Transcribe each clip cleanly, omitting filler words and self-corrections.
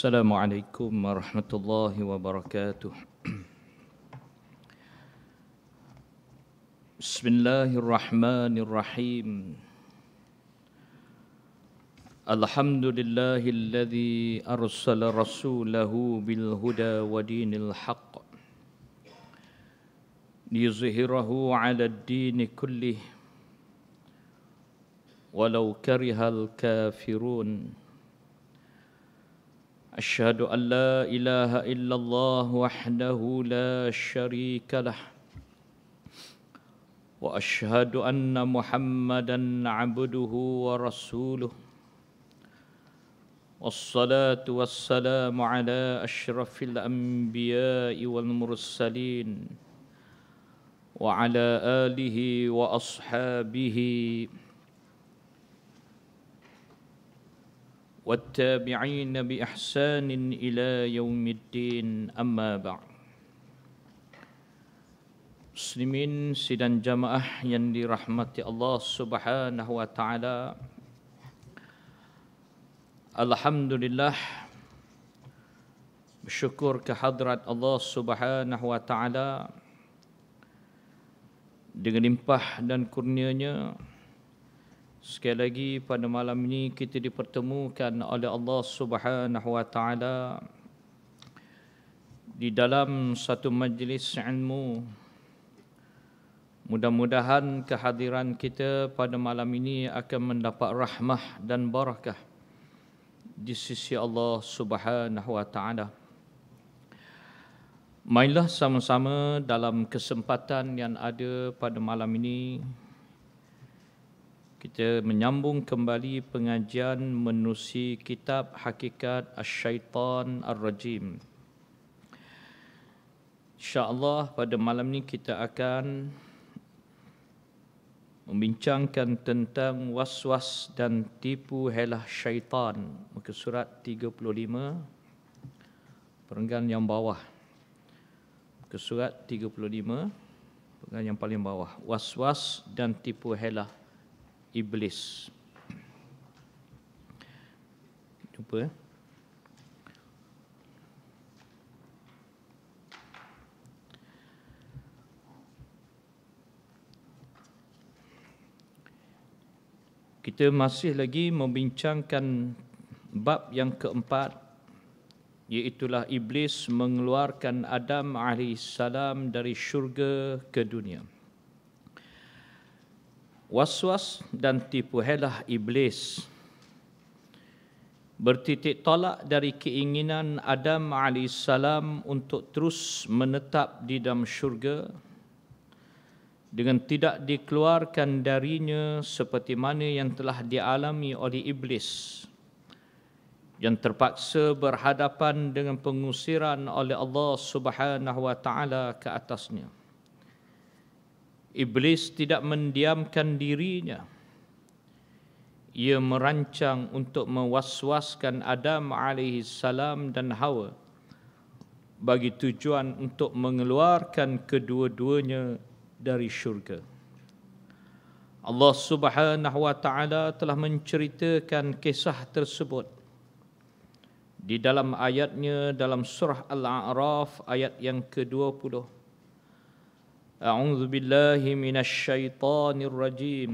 Assalamualaikum warahmatullahi wabarakatuh. Bismillahirrahmanirrahim. Alhamdulillahilladzi arsala rasulahu bil huda wa dinil haqq liyuzhirahu 'ala ad-din kullih walau karihal kafirun. أشهد أن لا إله إلا الله وحده لا شريك له وأشهد أن محمدا عبده ورسوله والصلاة والسلام على أشرف الأنبياء والمرسلين وعلى آله وأصحابه والتابعين بإحسان إلى يوم الدين أما بعد. Muslimin sidang jamaah yang dirahmati Allah Subhanahu wa taala. Alhamdulillah, bersyukur kehadrat Allah Subhanahu wa taala dengan limpah dan kurnianya. Sekali lagi pada malam ini kita dipertemukan oleh Allah Subhanahu wa taala di dalam satu majlis ilmu. Mudah-mudahan kehadiran kita pada malam ini akan mendapat rahmah dan barakah di sisi Allah Subhanahu wa taala. Marilah sama-sama dalam kesempatan yang ada pada malam ini kita menyambung kembali pengajian menerusi kitab Hakikat Asy-Syaitan Ar-Rajim. InsyaAllah pada malam ini kita akan membincangkan tentang waswas dan tipu helah syaitan. Muka surat 35, perenggan yang bawah. Muka surat 35, perenggan yang paling bawah. Waswas dan tipu helah Iblis. Jumpa kita masih lagi membincangkan bab yang keempat, iaitulah Iblis mengeluarkan Adam AS dari syurga ke dunia. Waswas dan tipu helah Iblis bertitik tolak dari keinginan Adam AS untuk terus menetap di dalam syurga dengan tidak dikeluarkan darinya seperti mana yang telah dialami oleh Iblis yang terpaksa berhadapan dengan pengusiran oleh Allah Subhanahu wa taala ke atasnya. Iblis tidak mendiamkan dirinya. Ia merancang untuk mewaswaskan Adam AS dan Hawa bagi tujuan untuk mengeluarkan kedua-duanya dari syurga. Allah Subhanahu wa taala telah menceritakan kisah tersebut di dalam ayatnya dalam surah Al-A'raf ayat yang ke-20. أعوذ بالله من الشيطان الرجيم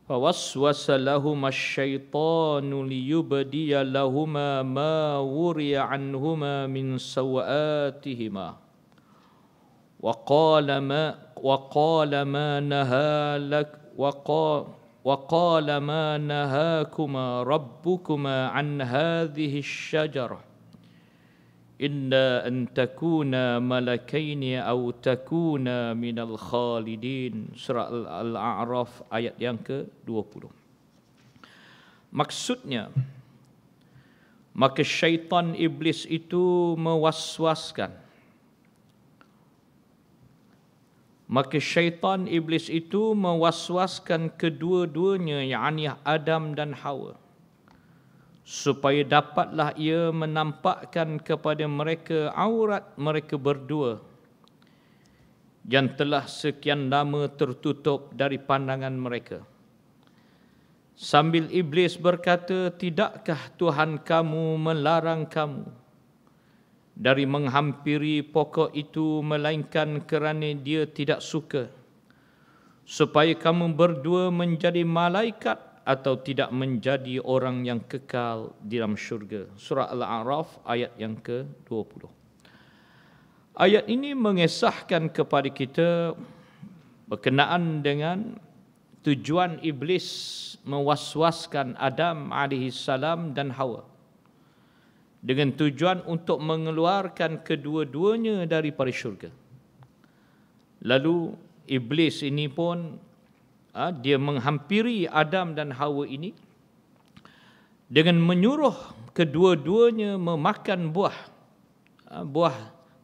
فوسوس لهما الشيطان ليبدي لهما ما وري عنهما من سوآتهما وقال ما نهاكما ربكما عن هذه الشجرة إلا أن تكونا ملكين أو تكونا من الخالدين. Surah Al-A'raf ayat yang ke-20. Maksudnya, maka syaitan iblis itu mewaswaskan. Maka syaitan iblis itu mewaswaskan kedua-duanya, yakni Adam dan Hawa, supaya dapatlah ia menampakkan kepada mereka aurat mereka berdua yang telah sekian lama tertutup dari pandangan mereka. Sambil iblis berkata, tidakkah Tuhan kamu melarang kamu dari menghampiri pokok itu melainkan kerana dia tidak suka, supaya kamu berdua menjadi malaikat atau tidak menjadi orang yang kekal di dalam syurga. Surah Al-A'raf ayat yang ke-20. Ayat ini mengesahkan kepada kita berkenaan dengan tujuan iblis mewaswaskan Adam alaihissalam dan Hawa dengan tujuan untuk mengeluarkan kedua-duanya daripada syurga. Lalu iblis ini pun dia menghampiri Adam dan Hawa ini dengan menyuruh kedua-duanya memakan buah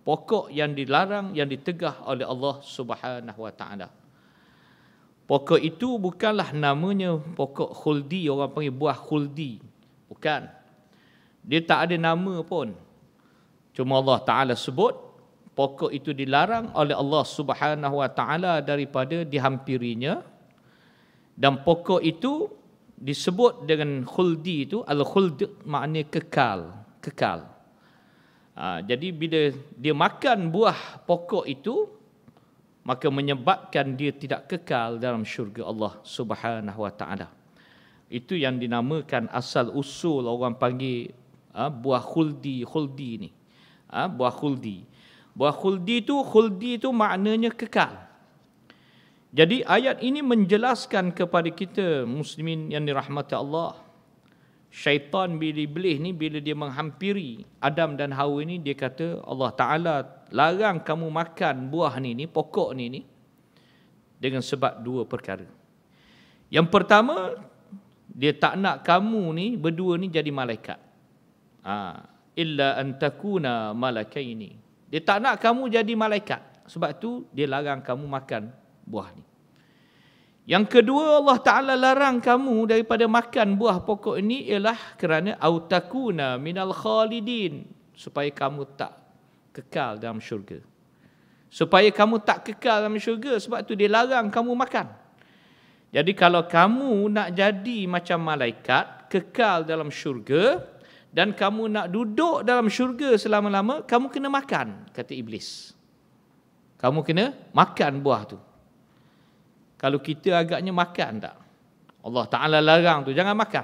pokok yang dilarang, yang ditegah oleh Allah Subhanahu wa taala. Pokok itu bukanlah namanya pokok khuldi, orang panggil buah khuldi. Bukan. Dia tak ada nama pun. Cuma Allah Ta'ala sebut, pokok itu dilarang oleh Allah Subhanahu wa taala daripada dihampirinya. Dan pokok itu disebut dengan khuldi itu, al-khuld maknanya kekal. Jadi bila dia makan buah pokok itu, maka menyebabkan dia tidak kekal dalam syurga Allah Subhanahu wa taala. Itu yang dinamakan asal usul orang panggil buah khuldi ni. Buah khuldi. Buah khuldi itu maknanya kekal. Jadi ayat ini menjelaskan kepada kita muslimin yang dirahmati Allah, syaitan iblis ni bila dia menghampiri Adam dan Hawa ni, dia kata Allah Ta'ala larang kamu makan buah ni pokok ni dengan sebab dua perkara. Yang pertama, dia tak nak kamu ni berdua ni jadi malaikat. Illa an takuna malakaini. Dia tak nak kamu jadi malaikat. Sebab tu dia larang kamu makan buah ni. Yang kedua, Allah Ta'ala larang kamu daripada makan buah pokok ini ialah kerana autakuna minal khalidin, supaya kamu tak kekal dalam syurga. Supaya kamu tak kekal dalam syurga, sebab tu dia larang kamu makan. Jadi kalau kamu nak jadi macam malaikat, kekal dalam syurga, dan kamu nak duduk dalam syurga selama-lama, kamu kena makan, kata iblis. Kamu kena makan buah tu. Kalau kita agaknya makan tak? Allah Ta'ala larang tu, jangan makan.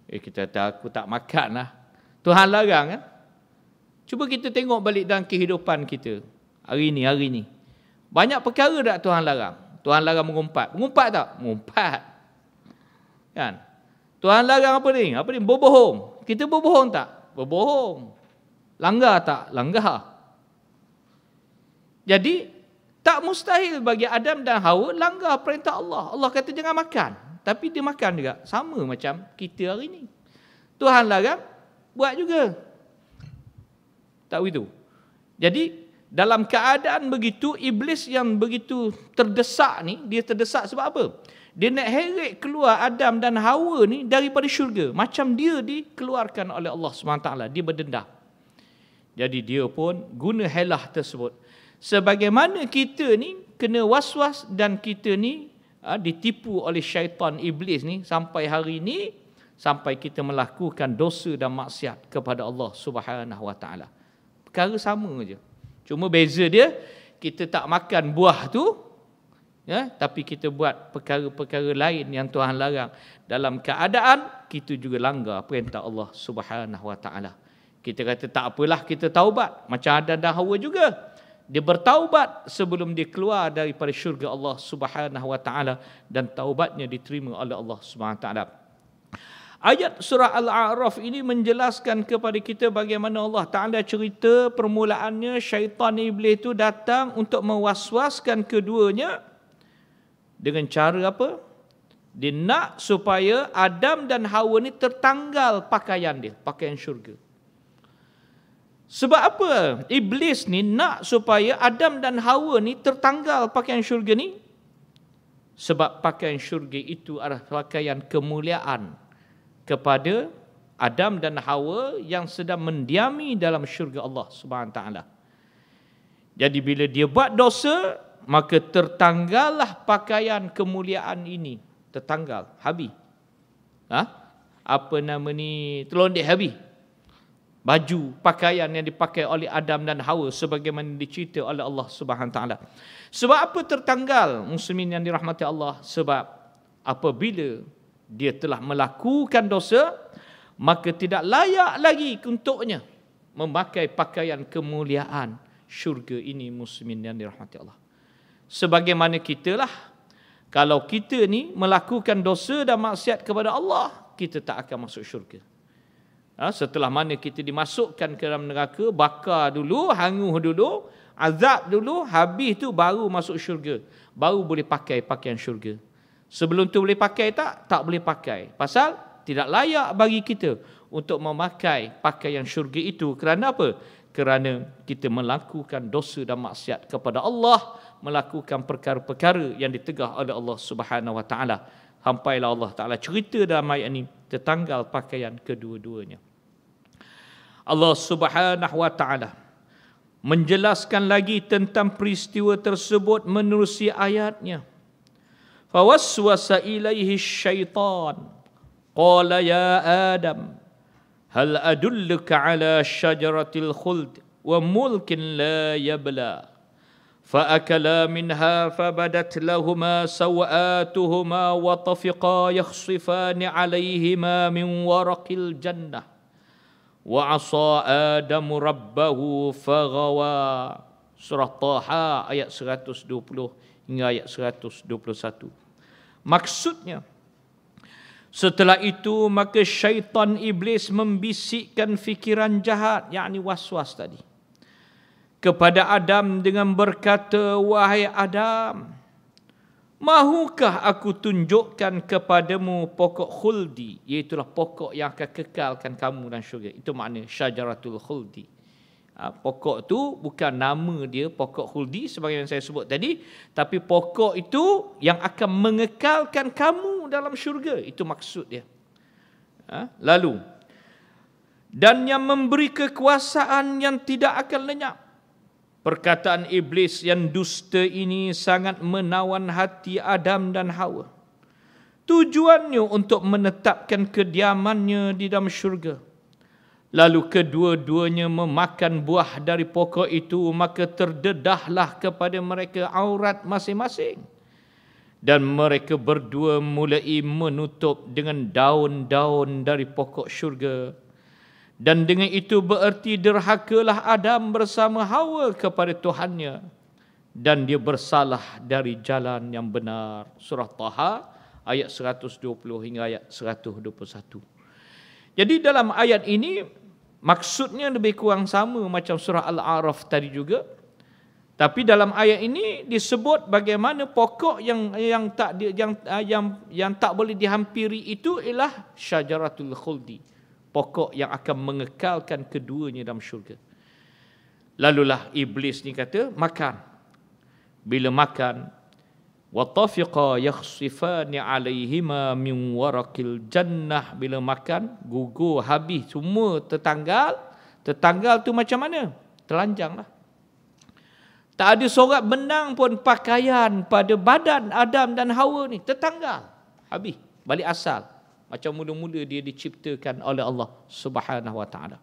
Kita kata, aku tak makan lah. Tuhan larang kan? Cuba kita tengok balik dalam kehidupan kita. Hari ni. Banyak perkara tak Tuhan larang? Tuhan larang mengumpat. Mengumpat tak? Mengumpat. Kan? Tuhan larang apa ni? Berbohong. Kita berbohong tak? Berbohong. Langgar tak? Langgar. Jadi, tak mustahil bagi Adam dan Hawa langgar perintah Allah. Allah kata jangan makan. Tapi dia makan juga. Sama macam kita hari ni. Tuhan larang, buat juga. Tak begitu. Jadi, dalam keadaan begitu, iblis yang begitu terdesak ni, dia terdesak sebab apa? Dia nak heret keluar Adam dan Hawa ni daripada syurga. Macam dia dikeluarkan oleh Allah SWT. Dia berdendam. Jadi dia pun guna helah tersebut. Sebagaimana kita ni kena waswas dan kita ni ditipu oleh syaitan iblis ni sampai hari ni, sampai kita melakukan dosa dan maksiat kepada Allah Subhanahu wa taala. Perkara sama je. Cuma beza dia, kita tak makan buah tu, tapi kita buat perkara-perkara lain yang Tuhan larang. Dalam keadaan kita juga langgar perintah Allah Subhanahu wa taala. Kita kata tak apalah, kita taubat. Macam Adam dan Hawa juga. Dia bertaubat sebelum dia keluar daripada syurga Allah Subhanahu wa taala, dan taubatnya diterima oleh Allah Subhanahu wa taala. Ayat surah Al-A'raf ini menjelaskan kepada kita bagaimana Allah Ta'ala cerita permulaannya syaitan iblis itu datang untuk mewaswaskan keduanya dengan cara apa? Dia nak supaya Adam dan Hawa ni tertanggal pakaian dia, pakaian syurga. Sebab apa? Iblis ni nak supaya Adam dan Hawa ni tertanggal pakaian syurga ni. Sebab pakaian syurga itu adalah pakaian kemuliaan kepada Adam dan Hawa yang sedang mendiami dalam syurga Allah Subhanahu taala. Jadi bila dia buat dosa, maka tertanggallah pakaian kemuliaan ini. Tertanggal, habis. Apa nama ni, terlondek habis. Baju, pakaian yang dipakai oleh Adam dan Hawa sebagaimana dicerita oleh Allah Subhanahu Wa Taala. Sebab apa tertanggal muslimin yang dirahmati Allah? Sebab apabila dia telah melakukan dosa, maka tidak layak lagi untuknya memakai pakaian kemuliaan syurga ini muslimin yang dirahmati Allah. Sebagaimana kita lah, kalau kita ni melakukan dosa dan maksiat kepada Allah, kita tak akan masuk syurga. Setelah mana kita dimasukkan ke dalam neraka, bakar dulu, hanguh dulu, azab dulu, habis tu baru masuk syurga. Baru boleh pakai pakaian syurga. Sebelum tu boleh pakai tak? Tak boleh pakai. Pasal tidak layak bagi kita untuk memakai pakaian syurga itu. Kerana apa? Kerana kita melakukan dosa dan maksiat kepada Allah, melakukan perkara-perkara yang ditegah oleh Allah Subhanahu Wa Taala. Sampailah Allah Taala cerita dalam ayat ini tertanggal pakaian kedua-duanya. Allah Subhanahu Wa Taala menjelaskan lagi tentang peristiwa tersebut menerusi ayatnya. Fawaswasa ilaihi syaitan qala ya Adam hal adulluka ala syajaratil khuld wa mulkin la yabla فأكلا منها فبدت لهما سوآتهما وطفقا يخصفان عليهما من ورق الجنة وعصى آدم ربه فغوى. Surah Taha ayat 120 hingga ayat 121. Maksudnya, setelah itu maka syaitan iblis membisikkan fikiran jahat, yakni waswas tadi, kepada Adam dengan berkata, wahai Adam, mahukah aku tunjukkan kepadamu pokok khuldi, iaitulah pokok yang akan kekalkan kamu dalam syurga. Itu makna syajaratul khuldi. Pokok tu bukan nama dia pokok khuldi sebagaimana saya sebut tadi, tapi pokok itu yang akan mengekalkan kamu dalam syurga. Itu maksud dia. Lalu, dan yang memberi kekuasaan yang tidak akan lenyap. Perkataan iblis yang dusta ini sangat menawan hati Adam dan Hawa. Tujuannya untuk menetapkan kediamannya di dalam syurga. Lalu kedua-duanya memakan buah dari pokok itu, maka terdedahlah kepada mereka aurat masing-masing. Dan mereka berdua mulai menutup dengan daun-daun dari pokok syurga. Dan dengan itu bererti derhakalah Adam bersama Hawa kepada Tuhannya. Dan dia bersalah dari jalan yang benar. Surah Taha ayat 120 hingga ayat 121. Jadi dalam ayat ini maksudnya lebih kurang sama macam surah Al-A'raf tadi juga. Tapi dalam ayat ini disebut bagaimana pokok yang tak boleh dihampiri itu ialah syajaratul khuldi. Pokok yang akan mengekalkan keduanya dalam syurga. Lalulah iblis ni kata, makan. Bila makan, وَطَفِقَا يَخْصِفَانِ عَلَيْهِمَا مِنْ وَرَقِ الْجَنَّةِ. Bila makan, gugur, habis, semua tertanggal. Tertanggal tu macam mana? Telanjang lah. Tak ada sorat benang pun pakaian pada badan Adam dan Hawa ni. Tertanggal. Habis. Balik asal. Macam mula-mula dia diciptakan oleh Allah Subhanahu Wa Taala.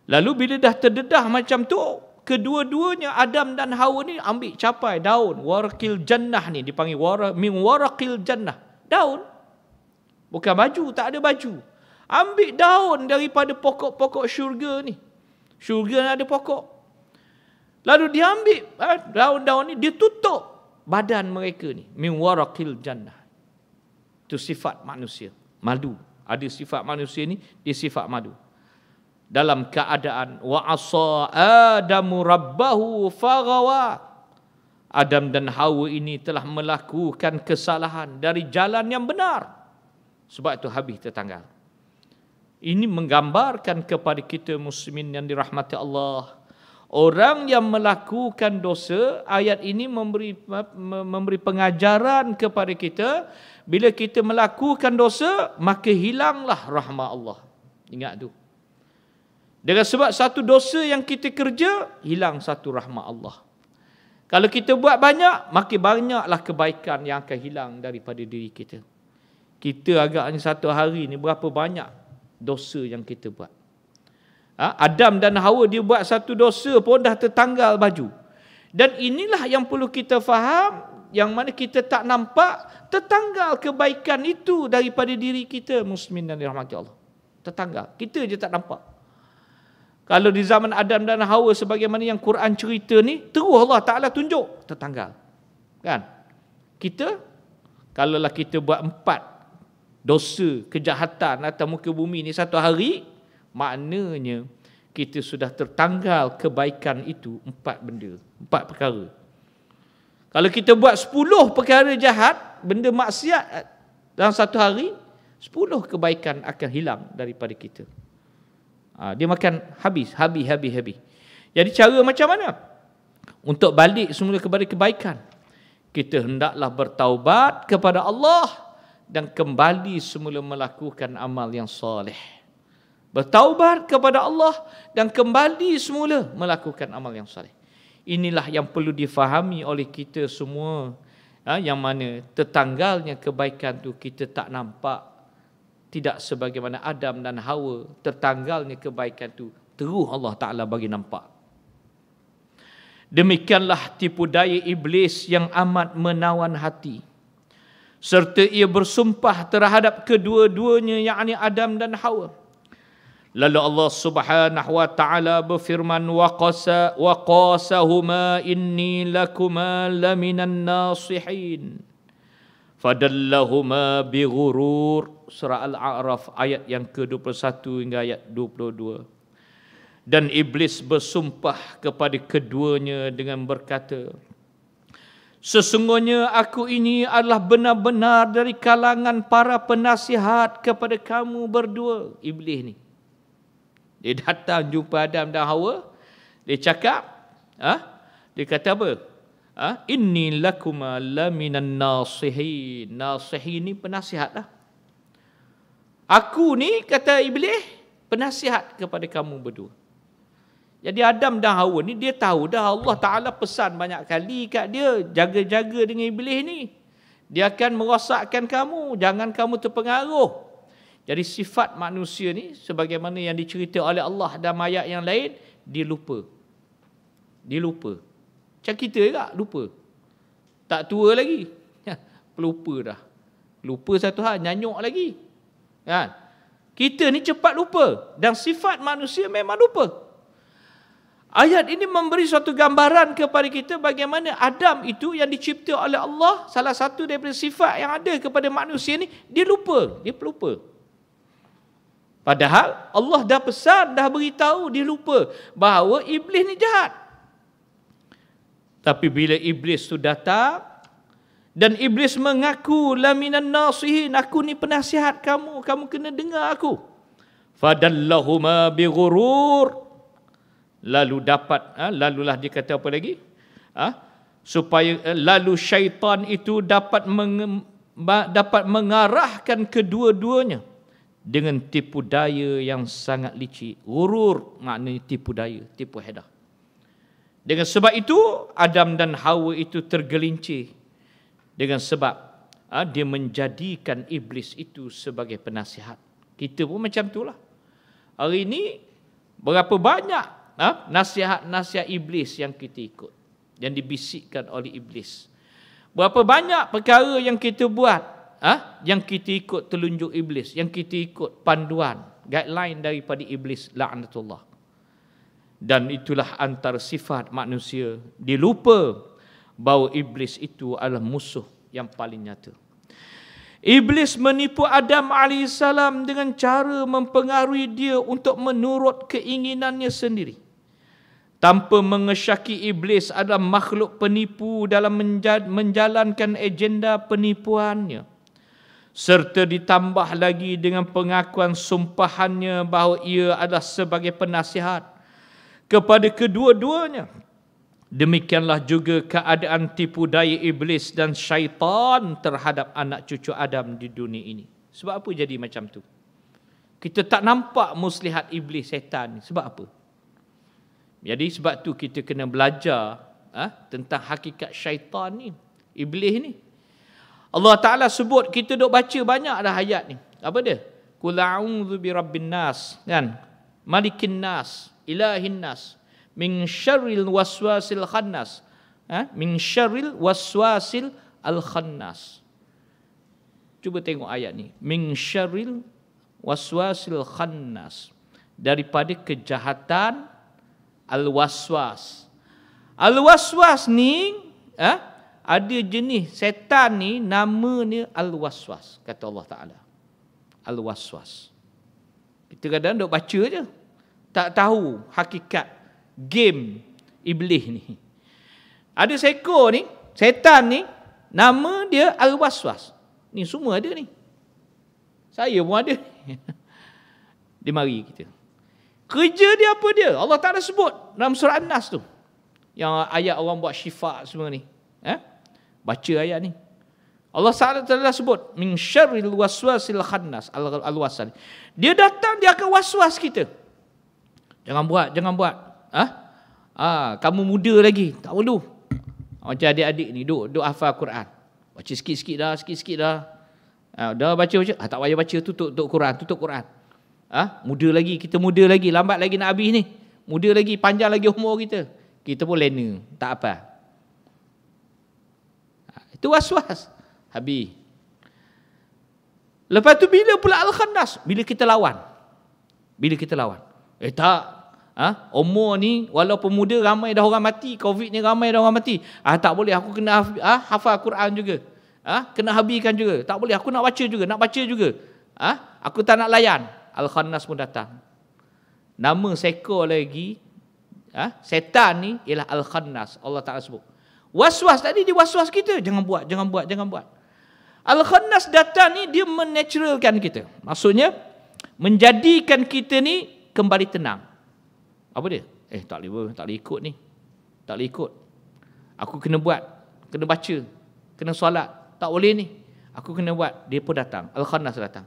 Lalu bila dah terdedah macam tu, kedua-duanya Adam dan Hawa ni ambil capai daun warqil jannah ni, dipanggil min warqil jannah. Daun. Bukan baju, tak ada baju. Ambil daun daripada pokok-pokok syurga ni. Syurga ni ada pokok. Lalu dia ambil daun-daun ni, dia tutup badan mereka ni. Min warqil jannah. Itu sifat manusia, madu. Ada sifat manusia ni, dia sifat madu. Dalam keadaan wa asa Adamu rabbahu faghawa. Adam dan Hawa ini telah melakukan kesalahan dari jalan yang benar. Sebab itu habis tertanggal. Ini menggambarkan kepada kita muslimin yang dirahmati Allah. Orang yang melakukan dosa, ayat ini memberi pengajaran kepada kita. Bila kita melakukan dosa, maka hilanglah rahmat Allah. Ingat tu. Dengan sebab satu dosa yang kita kerja, hilang satu rahmat Allah. Kalau kita buat banyak, makin banyaklah kebaikan yang akan hilang daripada diri kita. Kita agaknya satu hari ni berapa banyak dosa yang kita buat. Adam dan Hawa dia buat satu dosa pun dah tertanggal baju. Dan inilah yang perlu kita faham, yang mana kita tak nampak tertanggal kebaikan itu daripada diri kita, muslimin dan dirahmati Allah. Tertanggal. Kita je tak nampak. Kalau di zaman Adam dan Hawa sebagaimana yang Quran cerita ni, terus Allah Ta'ala tunjuk tertanggal. Kan? Kita, kalaulah kita buat 4 dosa, kejahatan atas muka bumi ni satu hari, maknanya kita sudah tertanggal kebaikan itu 4 benda, 4 perkara. Kalau kita buat 10 perkara jahat, benda maksiat dalam satu hari, 10 kebaikan akan hilang daripada kita. Dia makan habis. Jadi cara macam mana? Untuk balik semula kepada kebaikan, kita hendaklah bertaubat kepada Allah dan kembali semula melakukan amal yang soleh. Bertaubat kepada Allah dan kembali semula melakukan amal yang soleh. Inilah yang perlu difahami oleh kita semua. Yang mana tertanggalnya kebaikan tu kita tak nampak. Tidak sebagaimana Adam dan Hawa, tertanggalnya kebaikan tu terus Allah Ta'ala bagi nampak. Demikianlah tipu daya iblis yang amat menawan hati. Serta ia bersumpah terhadap kedua-duanya, yakni Adam dan Hawa. Lalu Allah Subhanahu wa Ta'ala berfirman, wa qasahuma inni lakuma laminan nasihin fadallahuma bighurur. Surah Al-A'raf ayat yang ke-21 hingga ayat 22. Dan iblis bersumpah kepada keduanya dengan berkata, sesungguhnya aku ini adalah benar-benar dari kalangan para penasihat kepada kamu berdua. Iblis ni, dia datang jumpa Adam dan Hawa, dia cakap, dia kata apa? Inni lakuma laminan nasihin. Nasihin ni penasihat lah. Aku ni, kata iblis, penasihat kepada kamu berdua. Jadi Adam dan Hawa ni dia tahu dah Allah Ta'ala pesan banyak kali kat dia, jaga-jaga dengan iblis ni. Dia akan merosakkan kamu, jangan kamu terpengaruh. Jadi sifat manusia ni sebagaimana yang dicerita oleh Allah dalam ayat yang lain, dia lupa. Dia lupa. Macam kita juga lupa. Tak tua lagi. Pelupa dah. Lupa satu hal, nyanyuk lagi. Kan? Kita ni cepat lupa. Dan sifat manusia memang lupa. Ayat ini memberi suatu gambaran kepada kita bagaimana Adam itu yang dicipta oleh Allah, salah satu daripada sifat yang ada kepada manusia ni, dia lupa. Dia pelupa. Padahal Allah dah pesan, dah beritahu, dia lupa bahawa iblis ni jahat. Tapi bila iblis tu datang dan iblis mengaku laminan nasihin, aku ni penasihat kamu, kamu kena dengar aku. Fadallahuma bighurur. Lalulah dia kata apa lagi? Lalu syaitan itu dapat mengarahkan kedua-duanya dengan tipu daya yang sangat licik. Ghurur maknanya tipu daya, tipu hedah. Dengan sebab itu Adam dan Hawa itu tergelincir dengan sebab dia menjadikan iblis itu sebagai penasihat. Kita pun macam itulah. Hari ini berapa banyak nasihat-nasihat iblis yang kita ikut, yang dibisikkan oleh iblis. Berapa banyak perkara yang kita buat, yang kita ikut telunjuk iblis, yang kita ikut panduan, guideline daripada iblis, la'natullah. Dan itulah antara sifat manusia. Dia lupa bahawa iblis itu adalah musuh yang paling nyata. Iblis menipu Adam AS dengan cara mempengaruhi dia untuk menurut keinginannya sendiri. Tanpa mengesyaki iblis adalah makhluk penipu dalam menjalankan agenda penipuannya. Serta ditambah lagi dengan pengakuan sumpahannya bahawa ia adalah sebagai penasihat kepada kedua-duanya. Demikianlah juga keadaan tipu daya iblis dan syaitan terhadap anak cucu Adam di dunia ini. Sebab apa jadi macam tu? Kita tak nampak muslihat iblis syaitan ni. Sebab apa? Jadi sebab tu kita kena belajar tentang hakikat syaitan ni, iblis ni. Allah Ta'ala sebut, kita duk baca banyak dah ayat ni. Apa dia? Qul a'udzu birabbin nas, kan? Malikin nas, ilahin nas, min syarril waswasil khannas. Min syarril waswasil al-khannas. Cuba tengok ayat ni. Min syarril waswasil khannas. Daripada kejahatan al-waswas. Al-waswas ni ada jenis setan ni, nama ni al-waswas, kata Allah Ta'ala. Al-waswas. Kita kadang duk baca je, tak tahu hakikat game iblis ni. Ada seekor ni, setan ni, nama dia al-waswas. Ni semua ada ni. Saya pun ada. Dia mari kita. Kerja dia apa dia? Allah Ta'ala sebut dalam surah An-Nas tu. Yang ayat orang buat syifa semua ni. Baca ayat ni. Allah Ta'ala sebut min syarril waswasil khannas, al-waswas. Dia datang, dia akan waswas kita. Jangan buat. Kamu muda lagi, tak perlu. Macam adik-adik ni duk hafal Quran. Baca sikit-sikit dah. Dah baca. Tak payah baca, tutup Quran. Muda lagi, kita muda lagi, lambat lagi nak habis ni. Muda lagi, panjang lagi umur kita. Kita pun lena, tak apa. Itu waswas. Habis. Lepas tu bila pula al-khannas? Bila kita lawan. Tak. Umur ni walaupun muda, ramai dah orang mati. Covid ni ramai dah orang mati. Tak boleh, aku kena hafal Quran juga. Kena habiskan juga. Tak boleh, aku nak baca juga. Aku tak nak layan. Al-khannas pun datang. Nama seekor lagi setan ni ialah al-khannas. Allah Ta'ala sebut. Waswas tadi dia waswas kita. Jangan buat. Al-khannas datang ni dia menaturalkan kita. Maksudnya menjadikan kita ni kembali tenang. Apa dia? Tak boleh ikut ni. Tak boleh ikut. Aku kena buat, kena baca, kena solat. Tak boleh ni. Aku kena buat. Dia pun datang. Al-khannas datang.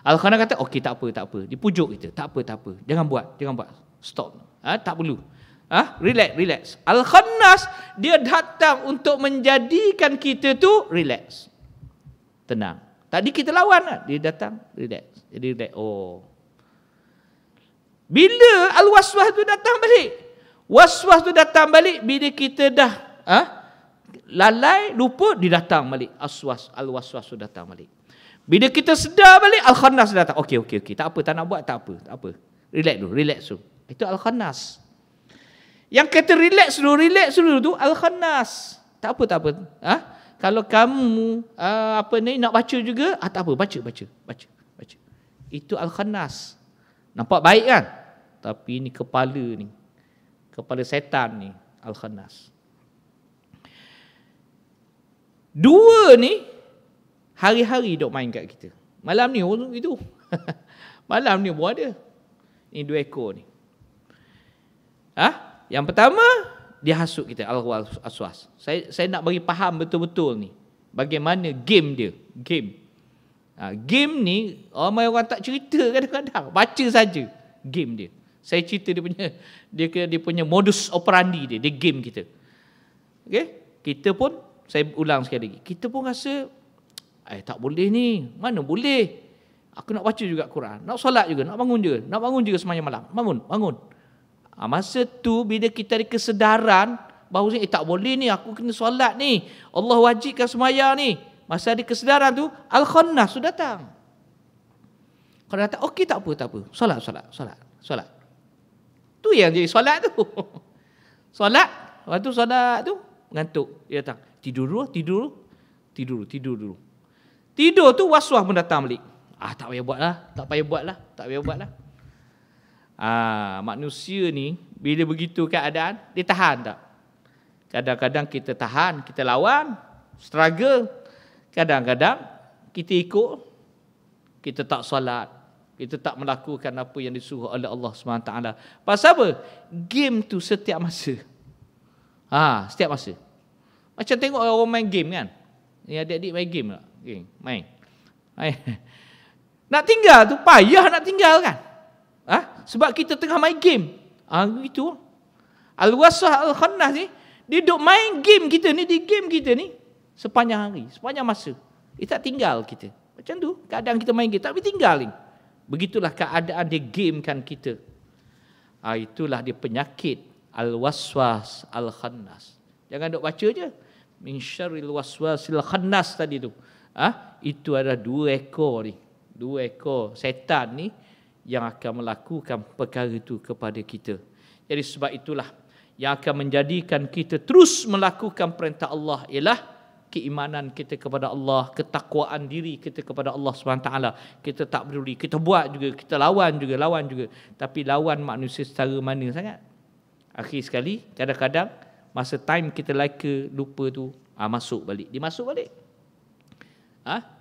Al-khannas kata, okey tak apa. Dia pujuk kita. Tak apa. Jangan buat. Stop. Tak perlu. Relax. Al-khannas dia datang untuk menjadikan kita tu relax. Tenang. Tadi kita lawan lah. Dia datang, relax. Jadi relax. Bila al-waswas tu datang balik? Waswas tu datang balik bila kita dah lalai, lupa, dia datang balik. Al-waswas tu datang balik. Bila kita sedar balik, al-khannas datang. Okey. Tak apa, tak nak buat, tak apa. Relax dulu. Itu al-khannas. Yang kata relax dulu tu al-khannas. Tak apa. Kalau kamu nak baca juga, tak apa, baca. Itu al-khannas. Nampak baik kan? Tapi ni kepala setan ni, al-khannas. Dua ni hari-hari duk main kat kita. Malam ni itu. Malam ni pun ada. Ni dua ekor ni. Yang pertama, dia hasut kita, al-waswas. Saya nak bagi faham betul-betul ni. Bagaimana game dia. Game ni, ramai orang tak cerita kadang-kadang. Baca saja game dia. Saya cerita dia punya modus operandi dia. Dia game kita. Okay? Kita pun, saya ulang sekali lagi. Kita pun rasa, tak boleh ni. Mana boleh? Aku nak baca juga Quran. Nak solat juga. Nak bangun juga semayang malam. Bangun. Masa tu bila kita ada kesedaran bahawa tak boleh ni, aku kena solat ni, Allah wajibkan semayang ni. Masa ada kesedaran tu, al-khannas tu datang. Kalau datang, okey tak apa. Solat. Tu yang jadi solat tu. Solat, lepas tu solat tu ngantuk, dia datang. Tidur dulu. Tidur tu waswas pun datang balik. Tak payah buatlah. Manusia ni bila begitu keadaan, dia tahan tak? Kadang-kadang kita tahan, kita lawan, struggle. Kadang-kadang kita ikut, kita tak solat, kita tak melakukan apa yang disuruh oleh Allah SWT. Pasal apa? Game tu setiap masa. Setiap masa. Macam tengok orang main game kan? Ni adik-adik main game tak? Main. Nak tinggal tu, payah nak tinggal kan? Sebab kita tengah main game. Gitu. Al-waswas al-khannas ni, dia duk main game kita ni, di game kita ni sepanjang hari, sepanjang masa. Dia tak tinggal kita. Macam tu, kadang kita main game, tapi tinggal ni. Begitulah keadaan dia gamekan kita. Itulah dia penyakit al-waswas al-khannas. Jangan duk baca je. Min syarril waswasil khannas tadi tu. Itu adalah 2 ekor ni. 2 ekor setan ni yang akan melakukan perkara itu kepada kita. Jadi sebab itulah yang akan menjadikan kita terus melakukan perintah Allah ialah keimanan kita kepada Allah, ketakwaan diri kita kepada Allah SWT. Kita tak peduli, kita buat juga, kita lawan juga. Tapi lawan manusia secara mana sangat? Akhir sekali, kadang-kadang masa time kita lupa tu, masuk balik. Dia masuk balik.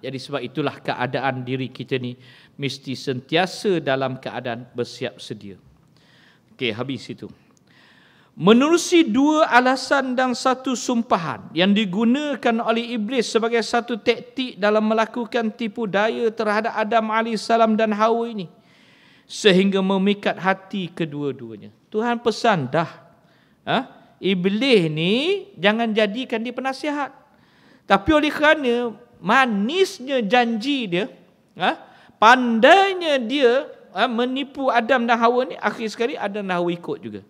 Jadi sebab itulah keadaan diri kita ni mesti sentiasa dalam keadaan bersiap sedia. Okey, habis itu. Menerusi 2 alasan dan 1 sumpahan yang digunakan oleh iblis sebagai satu taktik dalam melakukan tipu daya terhadap Adam AS dan Hawa ini, sehingga memikat hati kedua-duanya. Tuhan pesan dah, iblis ni jangan jadikan dia penasihat. Tapi oleh kerana manisnya janji dia, pandainya dia menipu Adam dan Hawa ni, akhir sekali Adam dan Hawa ikut juga.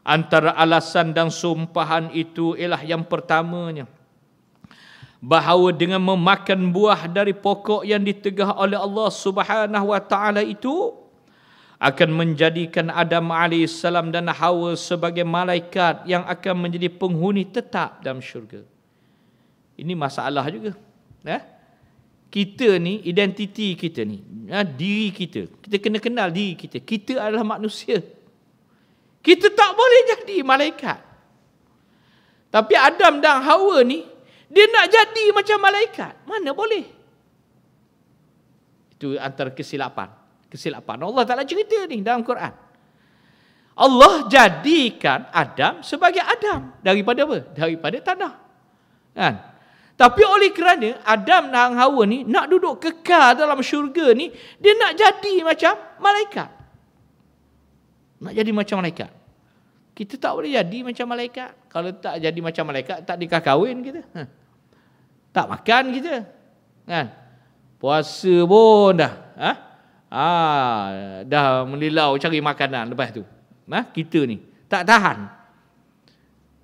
Antara alasan dan sumpahan itu ialah yang pertamanya, bahawa dengan memakan buah dari pokok yang ditegah oleh Allah Subhanahu wa taala itu akan menjadikan Adam AS dan Hawa sebagai malaikat yang akan menjadi penghuni tetap dalam syurga. Ini masalah juga. Kita ni, identiti kita ni, diri kita kena kenal diri kita. Kita adalah manusia. Kita tak boleh jadi malaikat. Tapi Adam dan Hawa ni, dia nak jadi macam malaikat. Mana boleh? Itu antara kesilapan. Allah Ta'ala cerita ni dalam Quran. Allah jadikan Adam sebagai Adam. Daripada apa? Daripada tanah. Kan? Tapi oleh kerana Adam dan Hawa ni nak duduk kekal dalam syurga ni, dia nak jadi macam malaikat. Nak jadi macam malaikat. Kita tak boleh jadi macam malaikat. Kalau tak jadi macam malaikat, tak nikah kahwin kita. Tak makan kita. Kan? Puasa pun dah. Dah melilau cari makanan lepas tu. Kita ni tak tahan.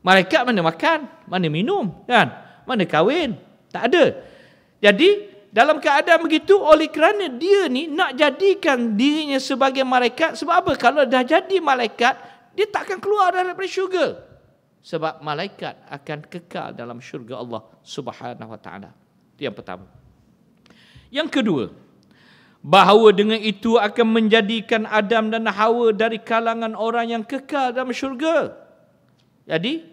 Malaikat mana makan, mana minum, kan? Mana kahwin? Tak ada. Jadi dalam keadaan begitu, oleh kerana dia ni nak jadikan dirinya sebagai malaikat. Sebab apa? Kalau dah jadi malaikat, dia takkan keluar daripada syurga. Sebab malaikat akan kekal dalam syurga Allah Subhanahu wa taala. Itu yang pertama. Yang kedua, bahawa dengan itu akan menjadikan Adam dan Hawa dari kalangan orang yang kekal dalam syurga. Jadi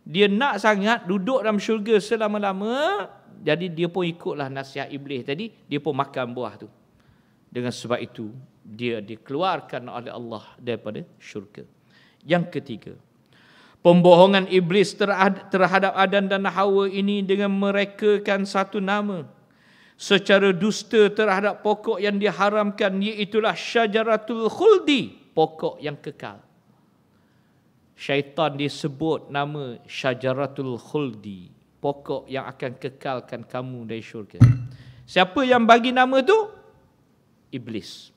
dia nak sangat duduk dalam syurga selama-lama. Jadi dia pun ikutlah nasihat iblis tadi, dia pun makan buah tu. Dengan sebab itu dia dikeluarkan oleh Allah daripada syurga. Yang ketiga, pembohongan iblis terhadap Adam dan Hawa ini dengan merekakan satu nama secara dusta terhadap pokok yang diharamkan, iaitulah syajaratul khuldi, pokok yang kekal. Syaitan disebut nama syajaratul khuldi, pokok yang akan kekalkan kamu dari syurga. Siapa yang bagi nama tu? Iblis.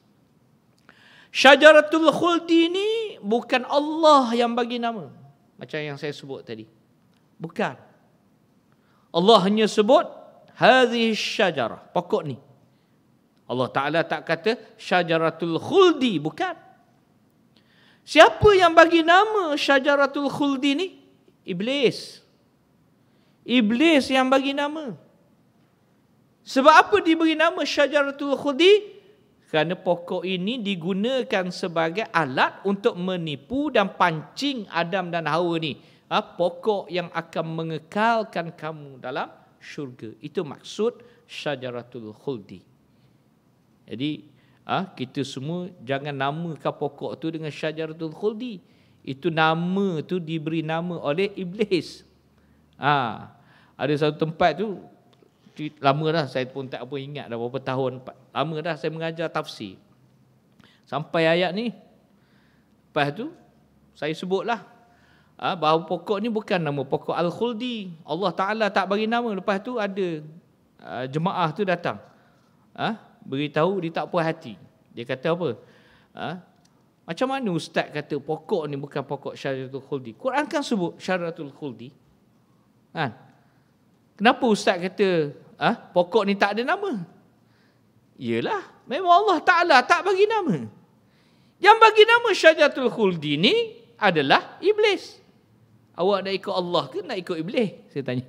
Syajaratul khuldi ni bukan Allah yang bagi nama, macam yang saya sebut tadi. Bukan. Allah hanya sebut hadhihi syajarah, pokok ni. Allah Ta'ala tak kata syajaratul khuldi, bukan. Siapa yang bagi nama syajaratul khuldi ni? Iblis. Iblis yang bagi nama. Sebab apa diberi nama syajaratul khuldi? Kerana pokok ini digunakan sebagai alat untuk menipu dan pancing Adam dan Hawa ni. Pokok yang akan mengekalkan kamu dalam syurga. Itu maksud syajaratul khuldi. Jadi kita semua jangan namakan pokok tu dengan syajaratul khuldi. Itu nama tu diberi nama oleh iblis. Ada satu tempat tu, lama dah saya pun tak apa ingat dah berapa tahun, lama dah saya mengajar tafsir. Sampai ayat ni, lepas tu saya sebutlah bahawa pokok ni bukan nama pokok Al-Khuldi. Allah Ta'ala tak bagi nama. Lepas tu ada jemaah tu datang. Beritahu dia tak puas hati. Dia kata apa? Macam mana ustaz kata pokok ni bukan pokok syajaratul khuldi? Quran kan sebut syajaratul khuldi. Kan? Kenapa ustaz kata pokok ni tak ada nama? Yalah, memang Allah Ta'ala tak bagi nama. Yang bagi nama syajaratul khuldi ni adalah iblis. Awak nak ikut Allah ke nak ikut iblis? Saya tanya.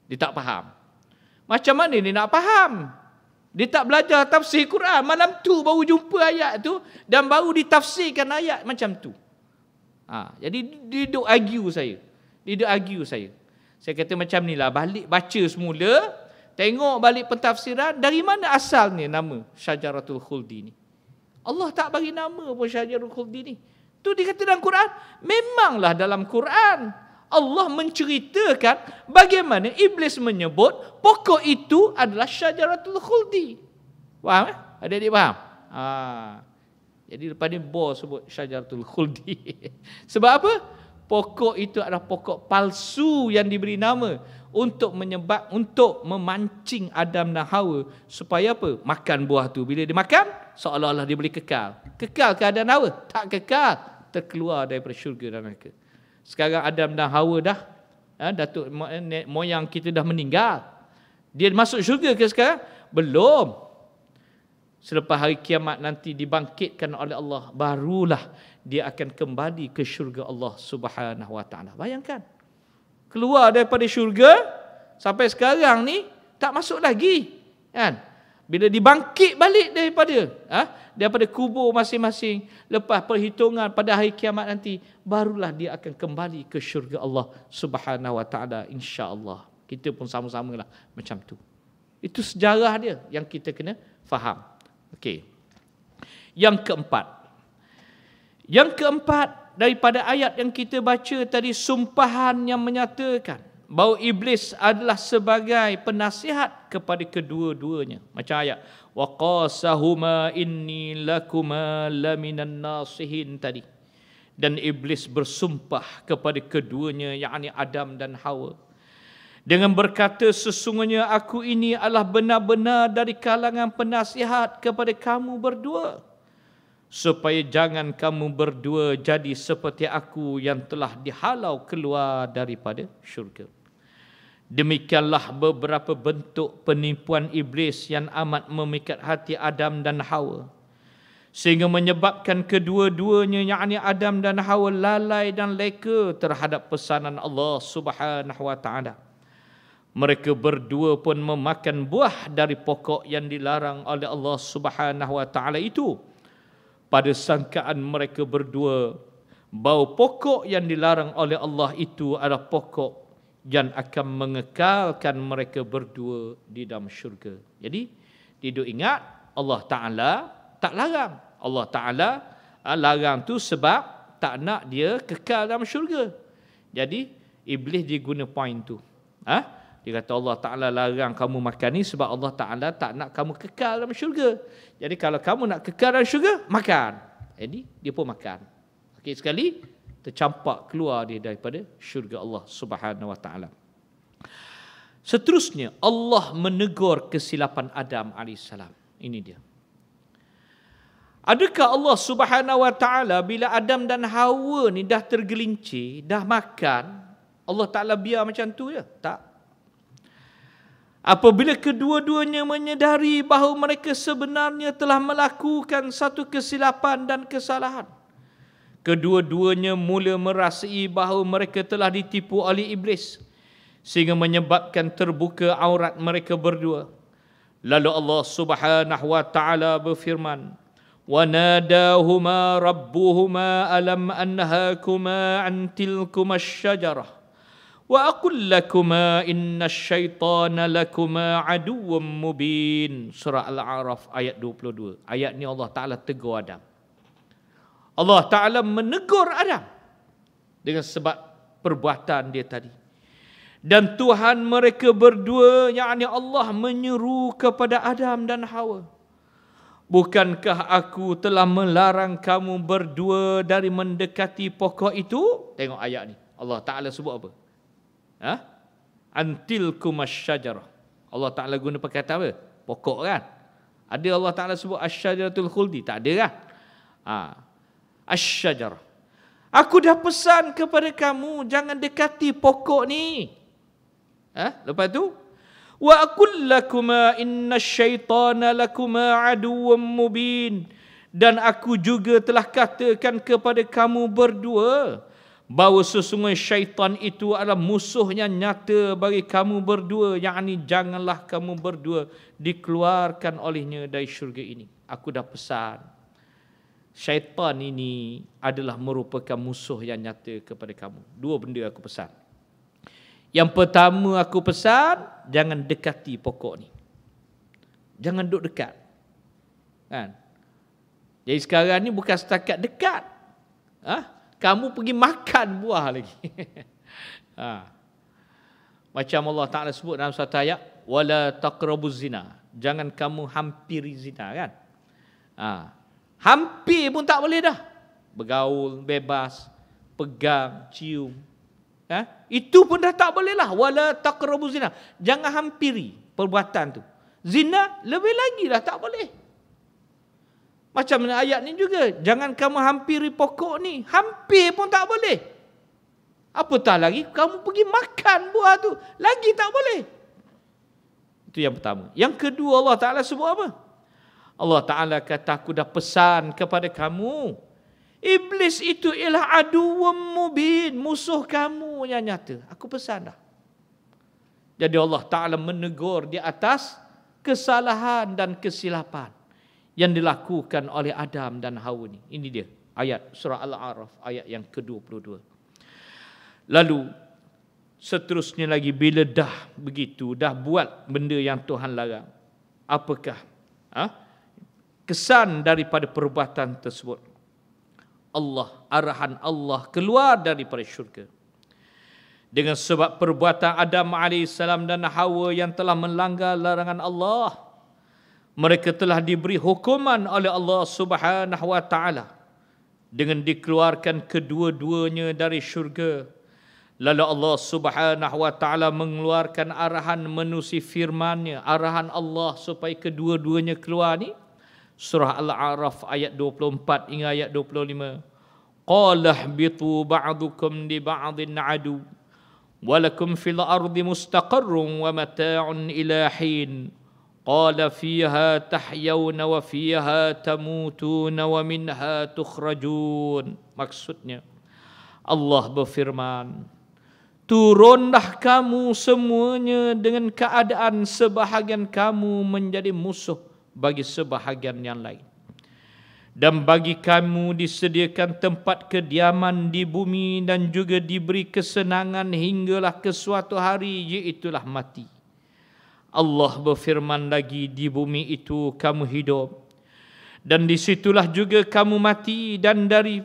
Dia tak faham. Macam mana dia nak faham? Dia tak belajar tafsir Quran. Malam tu baru jumpa ayat tu dan baru ditafsirkan ayat macam tu. Jadi dia duk argue saya. Saya kata macam ni lah, balik baca semula, tengok balik pentafsiran, dari mana asalnya nama syajaratul khuldi ni. Allah tak bagi nama pun syajaratul khuldi ni. Tu dikata dalam Quran. Memanglah dalam Quran Allah menceritakan bagaimana iblis menyebut pokok itu adalah syajaratul khuldi. Faham? Adik-adik faham? Jadi lepas ni bos sebut syajaratul khuldi. Sebab apa? Pokok itu adalah pokok palsu yang diberi nama untuk memancing Adam dan Hawa supaya apa? Makan buah tu. Bila dia makan, seolah-olah dia boleh kekal. Kekal ke Adam dan Hawa? Tak kekal. Terkeluar daripada syurga dan neraka. Sekarang Adam dan Hawa dah, datuk moyang kita dah meninggal. Dia masuk syurga ke sekarang? Belum. Selepas hari kiamat nanti dibangkitkan oleh Allah, barulah dia akan kembali ke syurga Allah Subhanahu Wa Taala. Bayangkan, keluar daripada syurga sampai sekarang ni tak masuk lagi, kan? Bila dibangkit balik daripada kubur masing-masing, lepas perhitungan pada hari kiamat nanti, barulah dia akan kembali ke syurga Allah Subhanahu Wa Taala, insya-Allah. Kita pun sama-samalah macam tu. Itu sejarah dia yang kita kena faham. Okey. Yang keempat daripada ayat yang kita baca tadi, sumpahan yang menyatakan bahawa iblis adalah sebagai penasihat kepada kedua-duanya. Macam ayat wa qasahuma inni lakuma laminan nasihin tadi. Dan iblis bersumpah kepada keduanya, yakni Adam dan Hawa, dengan berkata, sesungguhnya aku ini adalah benar-benar dari kalangan penasihat kepada kamu berdua, supaya jangan kamu berdua jadi seperti aku yang telah dihalau keluar daripada syurga. Demikianlah beberapa bentuk penipuan iblis yang amat memikat hati Adam dan Hawa, sehingga menyebabkan kedua-duanya, yakni Adam dan Hawa, lalai dan leka terhadap pesanan Allah Subhanahu Wa Taala. Mereka berdua pun memakan buah dari pokok yang dilarang oleh Allah Subhanahu Wa Taala itu. Pada sangkaan mereka berdua bahawa pokok yang dilarang oleh Allah itu adalah pokok yang akan mengekalkan mereka berdua di dalam syurga. Jadi, dia ingat Allah Ta'ala tak larang. Allah Ta'ala larang tu sebab tak nak dia kekal dalam syurga. Jadi, iblis dia guna point tu. Dia kata Allah Ta'ala larang kamu makan ni sebab Allah Ta'ala tak nak kamu kekal dalam syurga. Jadi kalau kamu nak kekal dalam syurga, makan. Jadi dia pun makan. Okey, sekali tercampak keluar dia daripada syurga Allah Subhanahu Wa Ta'ala. Seterusnya Allah menegur kesilapan Adam AS. Ini dia. Adakah Allah Subhanahu Wa Ta'ala bila Adam dan Hawa ni dah tergelincir, dah makan, Allah Ta'ala biar macam tu je? Tak. Apabila kedua-duanya menyedari bahawa mereka sebenarnya telah melakukan satu kesilapan dan kesalahan, kedua-duanya mula merasai bahawa mereka telah ditipu oleh iblis, sehingga menyebabkan terbuka aurat mereka berdua. Lalu Allah Subhanahu Wa Ta'ala berfirman, wa nadahuma rabbuhuma alam anhakuma an tilkumas syajarah wa aqul lakuma innasyaitana lakuma aduwwum mubin. Surah Al-A'raf ayat 22. Ayat ni Allah Ta'ala tegur Adam. Allah Ta'ala menegur Adam dengan sebab perbuatan dia tadi. Dan Tuhan mereka berdua, yakni Allah, menyeru kepada Adam dan Hawa, bukankah aku telah melarang kamu berdua dari mendekati pokok itu? Tengok ayat ni. Allah Ta'ala sebut apa? antilkum asyajarah. Allah Ta'ala guna perkataan apa? Pokok kan? Ada Allah Ta'ala sebut asyajaratul khuldi? Tak ada kan? Asyajarah. Aku dah pesan kepada kamu, jangan dekati pokok ni. Lepas tu, wa aqul lakuma inna syaitana lakuma aduwwum mubin. Dan aku juga telah katakan kepada kamu berdua bahawa sesungguhnya syaitan itu adalah musuhnya nyata bagi kamu berdua, yakni janganlah kamu berdua dikeluarkan olehnya dari syurga ini. Aku dah pesan. Syaitan ini adalah merupakan musuh yang nyata kepada kamu. Dua benda aku pesan. Yang pertama aku pesan, jangan dekati pokok ni. Jangan duduk dekat. Kan? Jadi sekarang ni bukan setakat dekat. Kamu pergi makan buah lagi. Macam Allah Ta'ala sebut dalam satu ayat, wala taqrabuz zina. Jangan kamu hampiri zina kan? Hampir pun tak boleh dah. Bergaul bebas, pegang, cium. Itu pun dah tak boleh lah. Wala taqrabuz zina. Jangan hampiri perbuatan tu. Zina lebih lagi dah tak boleh. Macam ayat ni juga, jangan kamu hampiri pokok ni. Hampir pun tak boleh. Apatah lagi kamu pergi makan buah tu, lagi tak boleh. Itu yang pertama. Yang kedua, Allah Ta'ala sebut apa? Allah Ta'ala kata, aku dah pesan kepada kamu, iblis itu ialah aduwwum mubin, musuh kamu yang nyata. Aku pesan dah. Jadi Allah Ta'ala menegur di atas kesalahan dan kesilapan yang dilakukan oleh Adam dan Hawa ni. Ini dia ayat surah Al-A'raf ayat yang ke-22. Lalu seterusnya lagi, bila dah begitu, dah buat benda yang Tuhan larang, apakah kesan daripada perbuatan tersebut? Arahan Allah keluar daripada syurga. Dengan sebab perbuatan Adam AS dan Hawa yang telah melanggar larangan Allah, mereka telah diberi hukuman oleh Allah Subhanahu wa Ta'ala dengan dikeluarkan kedua-duanya dari syurga. Lalu Allah Subhanahu wa Ta'ala mengeluarkan arahan menerusi firman-Nya, arahan Allah supaya kedua-duanya keluar ni. Surah Al-A'raf ayat 24 hingga ayat 25. Qala ihbitu ba'dukum li ba'din adu walakum fil ardi mustaqarrun wa mata'un ila hin. Qala fiha tahyawna wa fiha tamutuna wa minha tukhrajun. Maksudnya, Allah berfirman, turunlah kamu semuanya dengan keadaan sebahagian kamu menjadi musuh bagi sebahagian yang lain. Dan bagi kamu disediakan tempat kediaman di bumi dan juga diberi kesenangan hinggalah ke suatu hari, iaitulah mati. Allah berfirman lagi, di bumi itu kamu hidup dan disitulah juga kamu mati, dan dari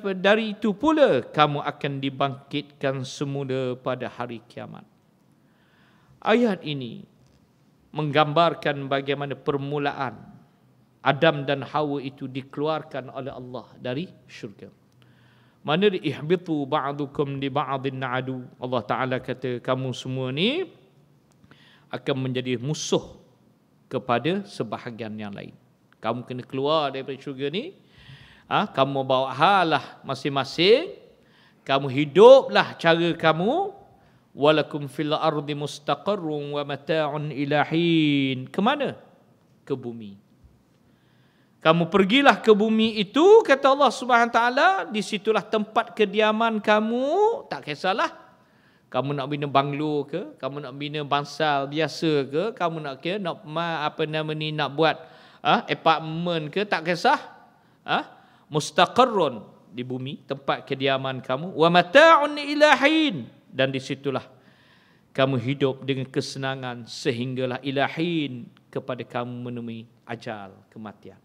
itu pula kamu akan dibangkitkan semula pada hari kiamat. Ayat ini menggambarkan bagaimana permulaan Adam dan Hawa itu dikeluarkan oleh Allah dari syurga. Mana ihbitu ba'dukum li ba'din adu. Allah Ta'ala kata, kamu semua ni akan menjadi musuh kepada sebahagian yang lain. Kamu kena keluar daripada syurga ni. Kamu bawa halah masing-masing. Kamu hiduplah cara kamu. Walakum fil ardi mustaqarrun wa mata'un ila hin. Ke mana? Ke bumi. Kamu pergilah ke bumi itu, kata Allah Subhanahu Wa Taala, di situlah tempat kediaman kamu. Tak kisahlah kamu nak bina banglo ke, kamu nak bina bansal biasa ke, kamu nak nak buat apartment ke, tak kisah. Mustaqarrun, di bumi, tempat kediaman kamu. Wa mata'un ila hin, dan di situlah kamu hidup dengan kesenangan sehinggalah ila hin, kepada kamu menemui ajal, kematian.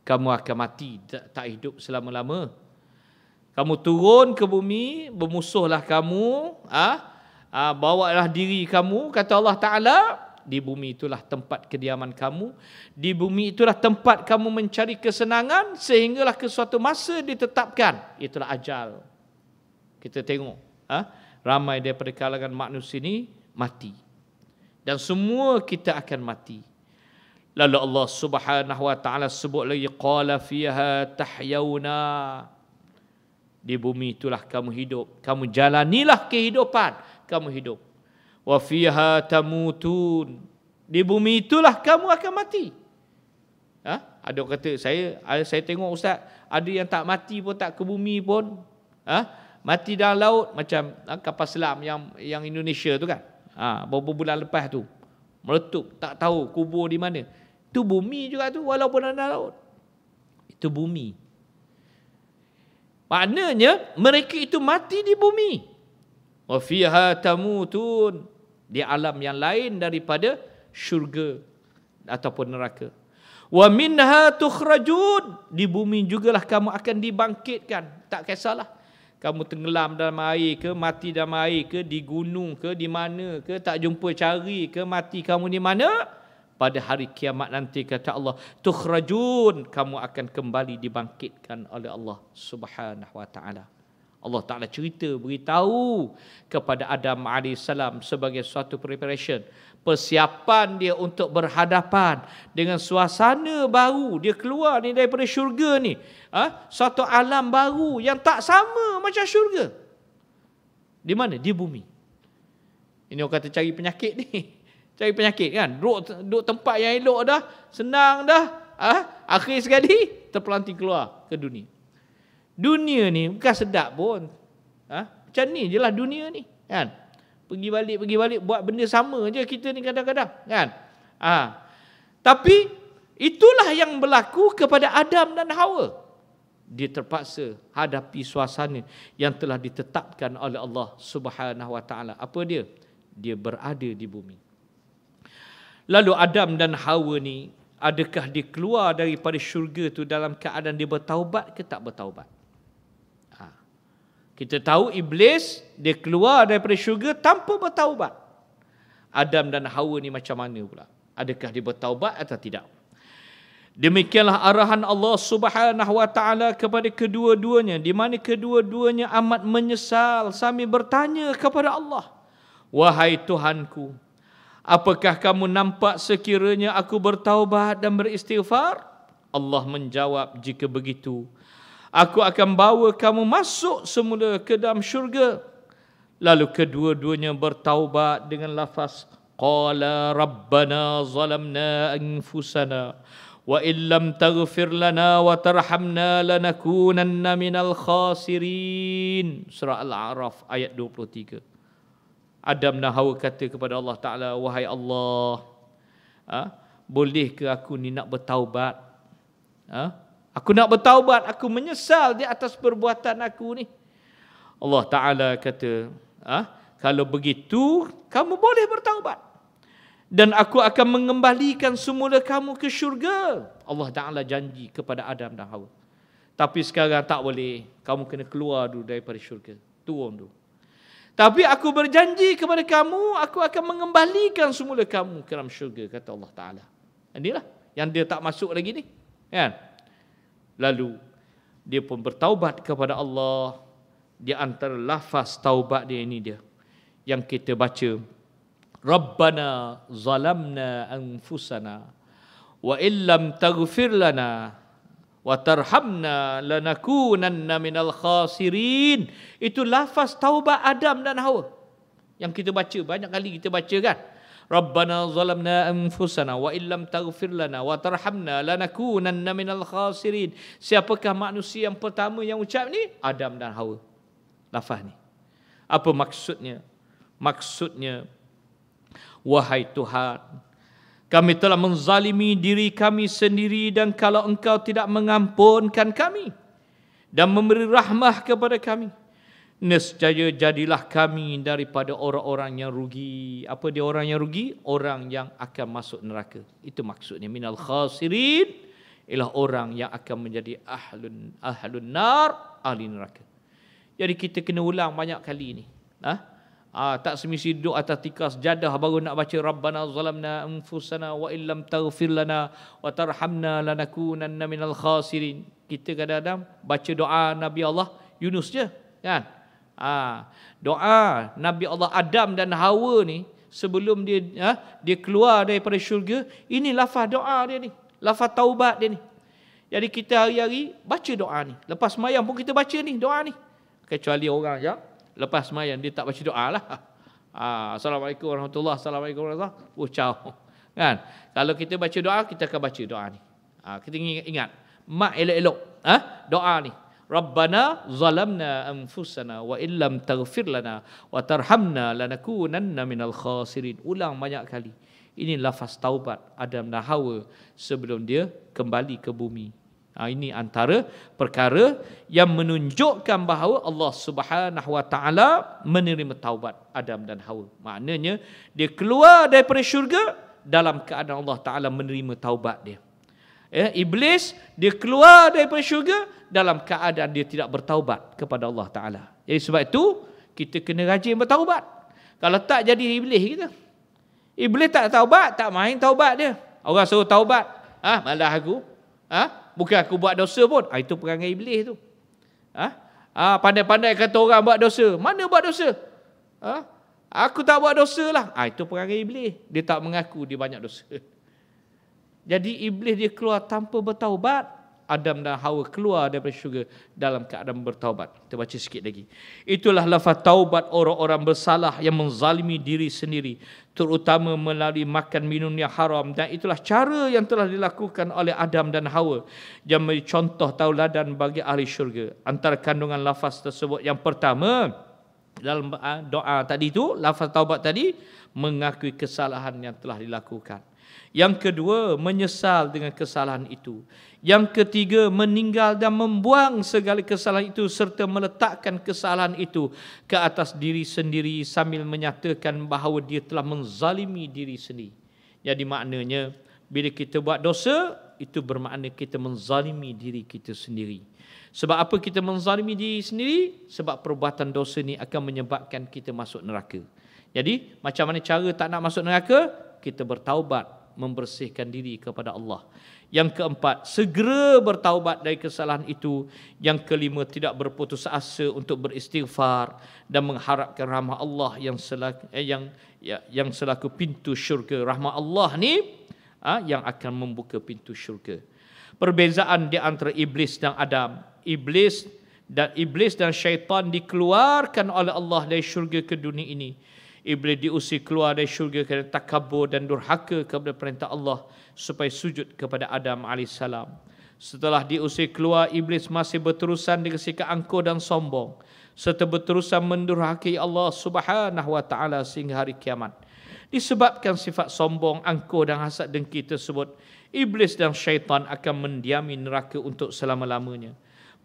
Kamu akan mati, tak hidup selama-lama. Kamu turun ke bumi, bermusuhlah kamu, bawalah diri kamu, kata Allah Ta'ala, di bumi itulah tempat kediaman kamu, di bumi itulah tempat kamu mencari kesenangan, sehinggalah ke suatu masa ditetapkan, itulah ajal. Kita tengok, ramai daripada kalangan manusia ini mati. Dan semua kita akan mati. Lalu Allah Subhanahu wa taala sebut lagi, qala fiha tahyawna. Di bumi itulah kamu hidup, kamu jalanilah kehidupan, kamu hidup. Wa fiha tamutun. Di bumi itulah kamu akan mati. Ada orang kata, saya tengok ustaz, ada yang tak mati pun, tak ke bumi pun. Mati dalam laut macam kapal selam yang Indonesia tu kan. Beberapa bulan lepas tu meletup, tak tahu kubur di mana. Itu bumi juga tu, walaupun dalam laut. Itu bumi. Maknanya mereka itu mati di bumi. Wa fiha tamutun, di alam yang lain daripada syurga ataupun neraka. Wa minha tukhrajun, di bumi jugalah kamu akan dibangkitkan. Tak kisahlah kamu tenggelam dalam air ke, mati dalam air ke, di gunung ke, di mana ke, tak jumpa cari ke, mati kamu di mana, pada hari kiamat nanti kata Allah, tukhrajun, kamu akan kembali dibangkitkan oleh Allah Subhanahu wa taala. Allah Taala cerita, beritahu kepada Adam AS sebagai suatu preparation, persiapan dia untuk berhadapan dengan suasana baru. Dia keluar ni daripada syurga ni, suatu alam baru yang tak sama macam syurga. Di mana? Di bumi. Ini orang kata cari penyakit ni. Cari penyakit kan, duduk tempat yang elok dah, senang dah, akhir sekali terpelanting keluar ke dunia. Dunia ni bukan sedap pun. Macam ni je lah dunia ni kan. Pergi balik buat benda sama je kita ni kadang-kadang kan. Tapi itulah yang berlaku kepada Adam dan Hawa. Dia terpaksa hadapi suasana yang telah ditetapkan oleh Allah Subhanahu wa taala. Apa dia? Dia berada di bumi. Lalu Adam dan Hawa ni, adakah dia keluar daripada syurga tu dalam keadaan dia bertaubat ke tak bertaubat? Kita tahu Iblis dia keluar daripada syurga tanpa bertaubat. Adam dan Hawa ni macam mana pula? Adakah dia bertaubat atau tidak? Demikianlah arahan Allah Subhanahu wa taala kepada kedua-duanya, di mana kedua-duanya amat menyesal sambil bertanya kepada Allah, "Wahai Tuhanku, apakah kamu nampak sekiranya aku bertaubat dan beristighfar?" Allah menjawab, "Jika begitu, aku akan bawa kamu masuk semula ke dalam syurga." Lalu kedua-duanya bertaubat dengan lafaz, "Qala Rabbana zalamna anfusana wa illam taghfir lana wa tarhamna lanakunanna minal khasirin." Surah Al-A'raf ayat 23. Adam dan Hawa kata kepada Allah Ta'ala, "Wahai Allah, bolehkah aku ni nak bertaubat? Aku nak bertaubat, aku menyesal di atas perbuatan aku ni." Allah Ta'ala kata, "Kalau begitu, kamu boleh bertaubat. Dan aku akan mengembalikan semula kamu ke syurga." Allah Ta'ala janji kepada Adam dan Hawa. Tapi sekarang tak boleh, kamu kena keluar dulu daripada syurga. Turun dulu. Tapi aku berjanji kepada kamu, aku akan mengembalikan semula kamu ke dalam syurga, kata Allah Ta'ala. Inilah yang dia tak masuk lagi ni. Kan? Lalu dia pun bertaubat kepada Allah. Di antara lafaz taubat dia ini dia yang kita baca, "Rabbana zalamna anfusana wa illam taghfir lana wa tarhamna lanakunanna minal khasirin." Itu lafaz taubat Adam dan Hawa yang kita baca, banyak kali kita baca kan. Rabbana zalamna anfusana wa illam taghfir lana wa tarhamna lanakunanna minal khasirin. Siapakah manusia yang pertama yang ucap ni? Adam dan Hawa. Lafaz ni. Apa maksudnya? Maksudnya, wahai Tuhan, kami telah menzalimi diri kami sendiri, dan kalau Engkau tidak mengampunkan kami dan memberi rahmah kepada kami, nescaya jadilah kami daripada orang-orang yang rugi. Apa dia orang yang rugi? Orang yang akan masuk neraka. Itu maksudnya minal khasirin, ialah orang yang akan menjadi ahlun nar, ahli neraka. Jadi kita kena ulang banyak kali ni. Tak semesti duduk atas tikar sejadah baru nak baca Rabbana zalamna anfusana wa illam taghfir lana wa tarhamna lanakunanna minal khasirin. Kita kadang-kadang baca doa Nabi Allah Yunus je kan. Doa Nabi Allah Adam dan Hawa ni sebelum dia keluar daripada syurga, ini lafaz doa dia ni, lafaz taubat dia ni. Jadi kita hari-hari baca doa ni. Lepas sembahyang pun kita baca ni doa ni. Kecuali orang yang lepas sembahyang dia tak baca doa lah. Assalamualaikum warahmatullahi wabarakatuh. Assalamualaikum warahmatullahi wabarakatuh. Kan? Kalau kita baca doa, kita akan baca doa ni. Kita ingat mak elok-elok doa ni. Rabbana zalamna anfusana wa illam taghfir lana wa tarhamna lanakunanna minal khasirin. Ulang banyak kali. Ini lafaz taubat Adam dan Hawa sebelum dia kembali ke bumi. Ini antara perkara yang menunjukkan bahawa Allah Subhanahu Wa Taala menerima taubat Adam dan Hawa. Maknanya dia keluar daripada syurga dalam keadaan Allah Taala menerima taubat dia. Iblis dia keluar daripada syurga dalam keadaan dia tidak bertaubat kepada Allah Taala. Jadi sebab itu kita kena rajin bertaubat. Kalau tak jadi iblis kita. Iblis tak taubat, tak main taubat dia. Orang suruh taubat, malah aku. Bukan aku buat dosa pun. Itu perangai iblis tu. Pandai-pandai kata orang buat dosa. Mana buat dosa? Aku tak buat dosa lah. Itu perangai iblis. Dia tak mengaku dia banyak dosa. Jadi iblis dia keluar tanpa bertaubat. Adam dan Hawa keluar daripada syurga dalam keadaan bertaubat. Kita baca sikit lagi. Itulah lafaz taubat orang-orang bersalah yang menzalimi diri sendiri, terutama melalui makan minum yang haram, dan itulah cara yang telah dilakukan oleh Adam dan Hawa yang menjadi contoh tauladan bagi ahli syurga. Antara kandungan lafaz tersebut, yang pertama dalam doa tadi itu, lafaz taubat tadi, mengakui kesalahan yang telah dilakukan. Yang kedua, menyesal dengan kesalahan itu. Yang ketiga, meninggal dan membuang segala kesalahan itu serta meletakkan kesalahan itu ke atas diri sendiri sambil menyatakan bahawa dia telah menzalimi diri sendiri. Jadi maknanya, bila kita buat dosa, itu bermakna kita menzalimi diri kita sendiri. Sebab apa kita menzalimi diri sendiri? Sebab perbuatan dosa ni akan menyebabkan kita masuk neraka. Jadi, macam mana cara tak nak masuk neraka? Kita bertaubat, membersihkan diri kepada Allah. Yang keempat, segera bertaubat dari kesalahan itu. Yang kelima, tidak berputus asa untuk beristighfar dan mengharapkan rahmat Allah yang selaku pintu syurga. Rahmat Allah ni yang akan membuka pintu syurga. Perbezaan di antara iblis dan Adam. Iblis dan syaitan dikeluarkan oleh Allah dari syurga ke dunia ini. Iblis diusir keluar dari syurga kerana takabur dan durhaka kepada perintah Allah supaya sujud kepada Adam AS. Setelah diusir keluar, iblis masih berterusan dengan sikap angkuh dan sombong serta berterusan mendurhakai Allah Subhanahu Wa Taala sehingga hari kiamat. Disebabkan sifat sombong, angkuh dan hasad dengki tersebut, iblis dan syaitan akan mendiami neraka untuk selama-lamanya.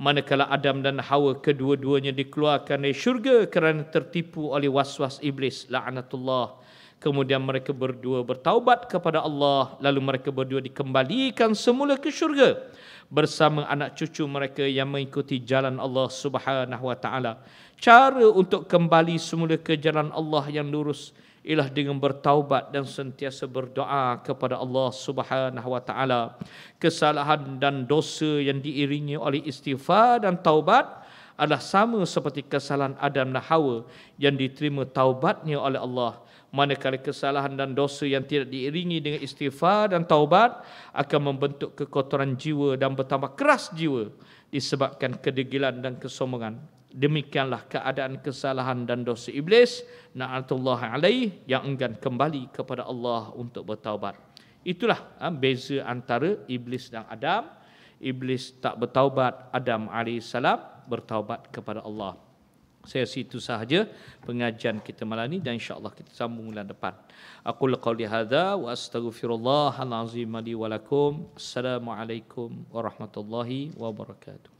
Manakala Adam dan Hawa kedua-duanya dikeluarkan dari syurga kerana tertipu oleh was-was iblis, la'natullah. Kemudian mereka berdua bertaubat kepada Allah, lalu mereka berdua dikembalikan semula ke syurga bersama anak cucu mereka yang mengikuti jalan Allah Subhanahu Wa Taala. Cara untuk kembali semula ke jalan Allah yang lurus ialah dengan bertaubat dan sentiasa berdoa kepada Allah Subhanahu Wa Taala. Kesalahan dan dosa yang diiringi oleh istighfar dan taubat adalah sama seperti kesalahan Adam dan Hawa yang diterima taubatnya oleh Allah. Manakala kesalahan dan dosa yang tidak diiringi dengan istighfar dan taubat akan membentuk kekotoran jiwa dan bertambah keras jiwa disebabkan kedegilan dan kesombongan. Demikianlah keadaan kesalahan dan dosa iblis, na'atullah alaih, yang enggan kembali kepada Allah untuk bertaubat. Itulah beza antara iblis dan Adam. Iblis tak bertaubat, Adam AS bertaubat kepada Allah. Saya rasa itu sahaja pengajian kita malam ini, dan insya-Allah kita sambung bulan depan. Aqul qouli hadza wa astaghfirullahal azim li wa lakum. Assalamualaikum warahmatullahi wabarakatuh.